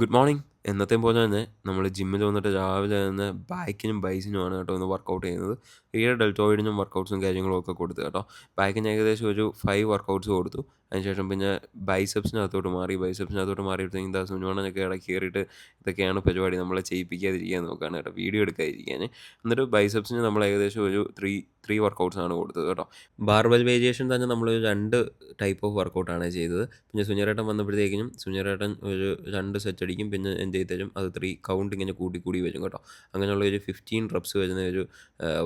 Good morning. എന്നത്തെയും പോലെ തന്നെ നമ്മൾ ജിമ്മിൽ വന്നിട്ട് രാവിലെ തന്നെ ബാക്കിനും ബൈസിനുമാണ് കേട്ടോ ഇന്ന് വർക്കൗട്ട് ചെയ്യുന്നത്. ഈയിടെ ഡെൽറ്റോയിഡിനും വർക്കൗട്ട്സും കാര്യങ്ങളും ഒക്കെ കൊടുത്തു കേട്ടോ. ബാക്കിന് ഏകദേശം ഒരു 5 വർക്കൗട്ട്സ് കൊടുത്തു. അതിനുശേഷം പിന്നെ ബൈസെപ്സിനകത്തോട്ട് മാറി. ബൈസെപ്സിനകത്തോട്ട് മാറിയപ്പോഴത്തേക്കും ദാ സുനിമണ്ണനൊക്കെ ഇടയ്ക്ക് കയറിയിട്ട് ഇതൊക്കെയാണ് പരിപാടി, നമ്മളെ ചെയ്യിപ്പിക്കാതിരിക്കാൻ നോക്കുകയാണ് കേട്ടോ, വീഡിയോ എടുക്കാതിരിക്കാൻ. എന്നിട്ട് ബൈസെപ്സിന് നമ്മൾ ഏകദേശം ഒരു 3 വർക്കൗട്ട്സ് ആണ് കൊടുത്തത് കേട്ടോ. ബാർബെൽ വേരിയേഷൻ തന്നെ നമ്മൾ 2 ടൈപ്പ് ഓഫ് വർക്കൗട്ടാണ് ചെയ്തത്. പിന്നെ സുനിയേട്ടൻ വന്നപ്പോഴത്തേക്കിനും സുനിയേട്ടൻ ഒരു 2 സെറ്റ് അടിക്കും. പിന്നെ എന്ത് ചെയ്ത് തരും, അത് 3 കൗണ്ട് ഇങ്ങനെ കൂടി കൂടി വരും കേട്ടോ. അങ്ങനെയുള്ള ഒരു 15 റെപ്സ് വരുന്ന ഒരു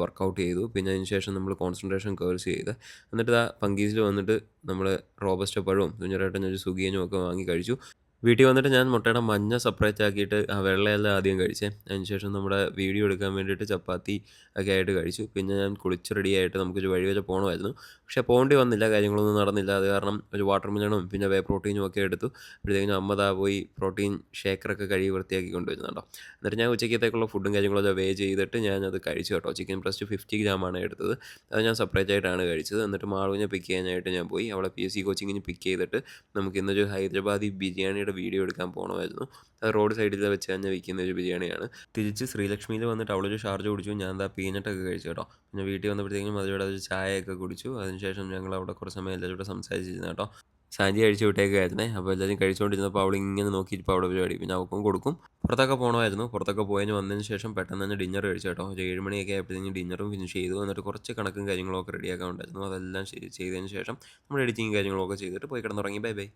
വർക്കൗട്ട് ചെയ്തു. പിന്നെ അതിന് ശേഷം നമ്മൾ കോൺസെൻട്രേഷൻ കേർസ് ചെയ്ത് എന്നിട്ട് ഫങ്കീസിൽ വന്നിട്ട് നമ്മൾ റോബസ്റ്റ പഴവും സുനിയേട്ടൻ ഒരു സുഗിയനും ഒക്കെ വാങ്ങി കഴിച്ചു. വീട്ടിൽ വന്നിട്ട് ഞാൻ മുട്ടയുടെ മഞ്ഞ സെപ്പറേറ്റ് ആക്കിയിട്ട് ആ വെള്ളയെല്ലാം ആദ്യം കഴിച്ചേ. അതിന് ശേഷം നമ്മുടെ വീഡിയോ എടുക്കാൻ വേണ്ടിയിട്ട് ചപ്പാത്തി ഒക്കെ ആയിട്ട് കഴിച്ചു. പിന്നെ ഞാൻ കുളിച്ച് റെഡിയായിട്ട് നമുക്കൊരു വഴി വരെ പോകണമായിരുന്നു. പക്ഷേ പോകേണ്ടി വന്നില്ല, കാര്യങ്ങളൊന്നും നടന്നില്ല. അത് കാരണം ഒരു വാട്ടർ മെലണും പിന്നെ വേ പ്രോട്ടീനും ഒക്കെ എടുത്തു. അപ്പോഴത്തേക്കും അമ്മ ദാ പോയി പ്രോട്ടീൻ ഷേക്കറൊക്കെ കഴുകി വൃത്തിയാക്കി കൊണ്ടുവരുന്നുണ്ടോ. എന്നിട്ട് ഞാൻ ഉച്ചക്കത്തേക്കുള്ള ഫുഡും കാര്യങ്ങളൊക്കെ വേ ചെയ്തിട്ട് ഞാനത് കഴിച്ചു കേട്ടോ. ചിക്കൻ ബ്രസ്റ്റ് 50 ഗ്രാമാണ് എടുത്തത്. അത് ഞാൻ സെപ്പറേറ്റ് ആയിട്ടാണ് കഴിച്ചത്. എന്നിട്ട് മാളുവിനെ പിക്ക് ചെയ്യാനായിട്ട് ഞാൻ പോയി. അവളെ PSC കോച്ചിങ്ങിന് പിക്ക് ചെയ്തിട്ട് നമുക്ക് ഇന്നൊരു ഹൈദരാബാദി ബിരിയാണിയുടെ വീഡിയോ എടുക്കാൻ പോകണമായിരുന്നു. അത് റോഡ് സൈഡിൽ വെച്ച് തന്നെ വിൽക്കുന്ന ഒരു ബിരിയാണിയാണ്. തിരിച്ച് ശ്രീലക്ഷ്മിയിൽ വന്നിട്ട് അവളൊരു ഷാർജ കുടിച്ചു. ഞാൻ എന്താ പീനട്ടൊക്കെ കഴിച്ചു കേട്ടോ. പിന്നെ വീട്ടിൽ വന്നപ്പോഴത്തേക്കും അതിലൂടെ ഒരു ചായയൊക്കെ കുടിച്ചു. അതിനുശേഷം ഞങ്ങൾ അവിടെ കുറച്ച് സമയം എല്ലാവരും കൂടെ സംസാരിച്ചിരുന്നു കേട്ടോ. സാഞ്ചി കഴിച്ച് വിട്ടേക്കായിരുന്നേ. അപ്പോൾ എല്ലാവരും കഴിച്ചുകൊണ്ടിരുന്നപ്പോൾ അവളിങ്ങനെ നോക്കിയിട്ട് അവിടെ പരിപാടി, പിന്നെ അവൾക്കും കൊടുക്കും. പുറത്തൊക്കെ പോകണമായിരുന്നു. പുറത്തൊക്കെ പോയതിന് വന്നതിന് ശേഷം പെട്ടെന്ന് തന്നെ ഡിന്നർ കഴിച്ചു കേട്ടോ. ഒരു 7 മണിയൊക്കെ ആയപ്പോഴത്തേക്കും ഡിന്നറും ഫിനിഷ് ചെയ്തു. എന്നിട്ട് കുറച്ച് കണക്കും കാര്യങ്ങളൊക്കെ റെഡിയാക്കാൻ ഉണ്ടായിരുന്നു. അതെല്ലാം ചെയ്തതിന് ശേഷം നമ്മൾ എഡിറ്റിങ്ങും കാര്യങ്ങളൊക്കെ ചെയ്തിട്ട് പോയി കിടന്നുറങ്ങി. Bye bye.